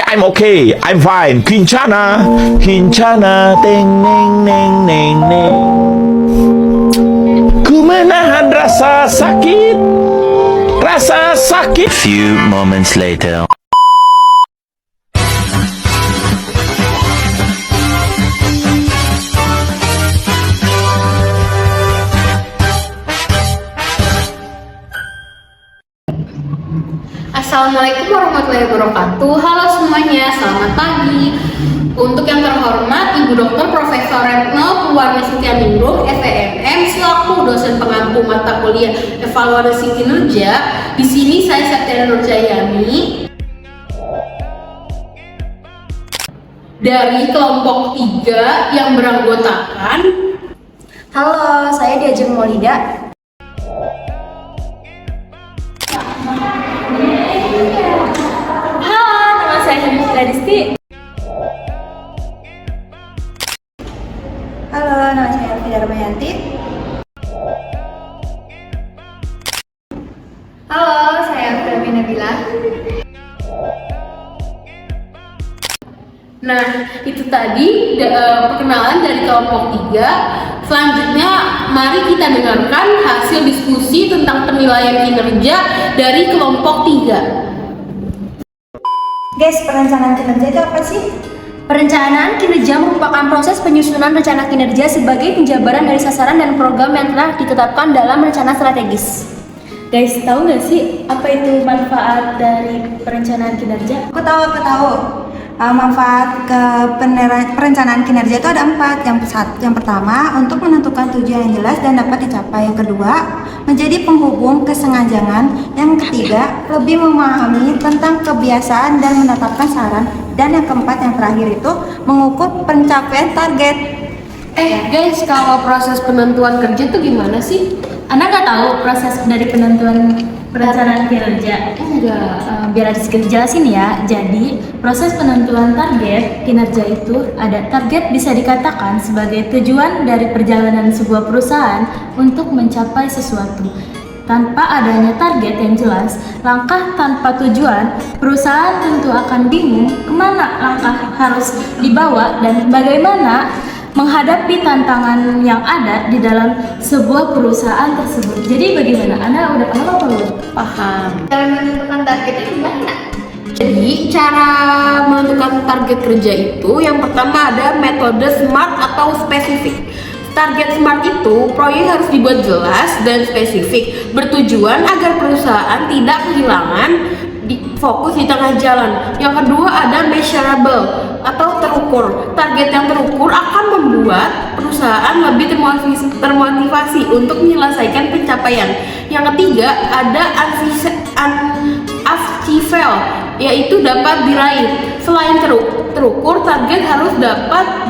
I'm okay. I'm fine. Kincana, kincana, teng neng neng neng neng. Ku menahan rasa sakit, rasa sakit. Few moments later. Assalamualaikum warahmatullahi wabarakatuh. Halo semuanya, selamat pagi. Untuk yang terhormat Ibu Dr. Profesor Retno Purwarni Setianingrum, FEMM, selaku dosen pengampu mata kuliah evaluasi kinerja. Di sini saya Septiana Nurjayani dari kelompok 3 yang beranggotakan. Halo, saya Diajeng Maulida. Halo, nama saya Hemisa Disti. Halo, nama saya Elvi Darmayanti. Halo, saya Feby Nabila. Nah, itu tadi perkenalan dari kelompok 3. Selanjutnya, mari kita dengarkan hasil diskusi tentang penilaian kinerja dari kelompok 3. Guys, perencanaan kinerja itu apa sih? Perencanaan kinerja merupakan proses penyusunan rencana kinerja sebagai penjabaran dari sasaran dan program yang telah ditetapkan dalam rencana strategis. Guys, tahu nggak sih apa itu manfaat dari perencanaan kinerja? Aku tahu. Manfaat perencanaan kinerja itu ada 4. Yang pertama, untuk menentukan tujuan yang jelas dan dapat dicapai. Yang kedua, menjadi penghubung kesengajaan. Yang ketiga, lebih memahami tentang kebiasaan dan menetapkan saran. Dan yang keempat, yang terakhir itu mengukur pencapaian target. Guys, kalau proses penentuan kerja itu gimana sih? Anda nggak tahu proses dari penentuan perencanaan kinerja? Enggak. Biar dijelasin ya. Jadi, proses penentuan target kinerja itu ada target bisa dikatakan sebagai tujuan dari perjalanan sebuah perusahaan untuk mencapai sesuatu. Tanpa adanya target yang jelas, langkah tanpa tujuan, perusahaan tentu akan bingung kemana langkah harus dibawa dan bagaimana menghadapi tantangan yang ada di dalam sebuah perusahaan tersebut. Jadi bagaimana? Anda udah paham apa belum? Paham. Cara menentukan targetnya gimana? Jadi, cara menentukan target kerja itu yang pertama ada metode SMART atau spesifik. Target SMART itu proyek harus dibuat jelas dan spesifik, bertujuan agar perusahaan tidak kehilangan fokus di tengah jalan. Yang kedua ada measurable atau terukur. Target yang terukur akan membuat perusahaan lebih termotivasi untuk menyelesaikan pencapaian. Yang ketiga ada achievable, yaitu dapat diraih. Selain terukur, target harus dapat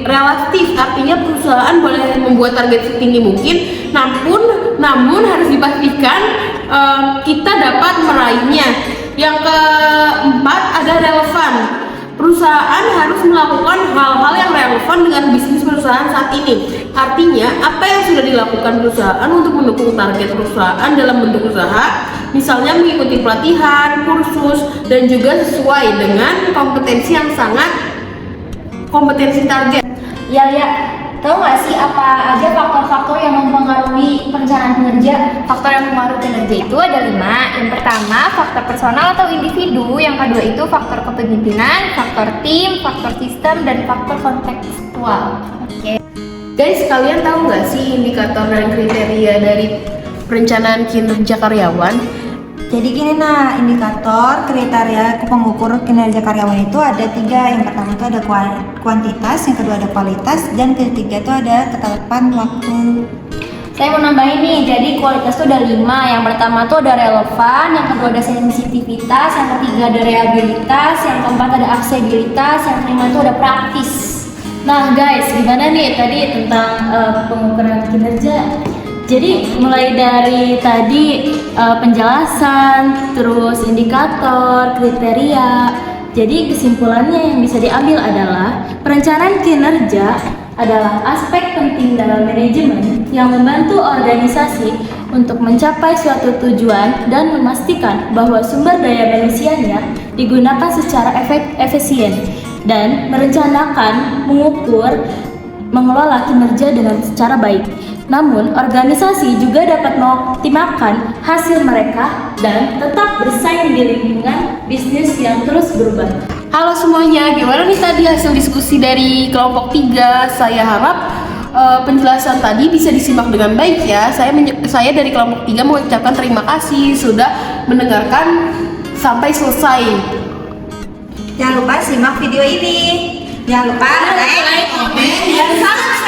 realistis, artinya perusahaan boleh membuat target setinggi mungkin, namun harus dipastikan kita dapat meraihnya. Yang keempat ada relevan. Perusahaan harus melakukan hal-hal yang relevan dengan bisnis perusahaan saat ini. Artinya, apa yang sudah dilakukan perusahaan untuk mendukung target perusahaan dalam bentuk usaha, misalnya mengikuti pelatihan, kursus, dan juga sesuai dengan kompetensi target. Ya. Tahu nggak sih apa aja faktor-faktor yang mempengaruhi perencanaan kinerja? Faktor yang mempengaruhi kinerja itu ada 5. Yang pertama, faktor personal atau individu. Yang kedua itu faktor kepemimpinan, faktor tim, faktor sistem, dan faktor kontekstual. Oke. Guys, kalian tahu nggak sih indikator dan kriteria dari perencanaan kinerja karyawan? Jadi gini indikator kriteria pengukur kinerja karyawan itu ada 3. Yang pertama itu ada kuantitas, yang kedua ada kualitas, dan ketiga itu ada ketetapan waktu. Saya mau nambahin nih, jadi kualitas itu ada 5. Yang pertama tuh ada relevan, yang kedua ada sensitivitas, yang ketiga ada reliabilitas, yang keempat ada aksesibilitas, yang kelima itu ada praktis. Nah guys, gimana nih tadi tentang pengukuran kinerja? Jadi mulai dari tadi penjelasan, terus indikator, kriteria. Jadi kesimpulannya yang bisa diambil adalah perencanaan kinerja adalah aspek penting dalam manajemen yang membantu organisasi untuk mencapai suatu tujuan dan memastikan bahwa sumber daya manusianya digunakan secara efisien dan merencanakan, mengukur, mengelola kinerja dengan secara baik. Namun, organisasi juga dapat mengoptimalkan hasil mereka dan tetap bersaing di lingkungan bisnis yang terus berubah. Halo semuanya, gimana nih tadi hasil diskusi dari kelompok 3? Saya harap penjelasan tadi bisa disimak dengan baik ya. Saya dari kelompok 3 mengucapkan terima kasih sudah mendengarkan sampai selesai. Jangan lupa simak video ini. Jangan lupa like, komen, dan subscribe.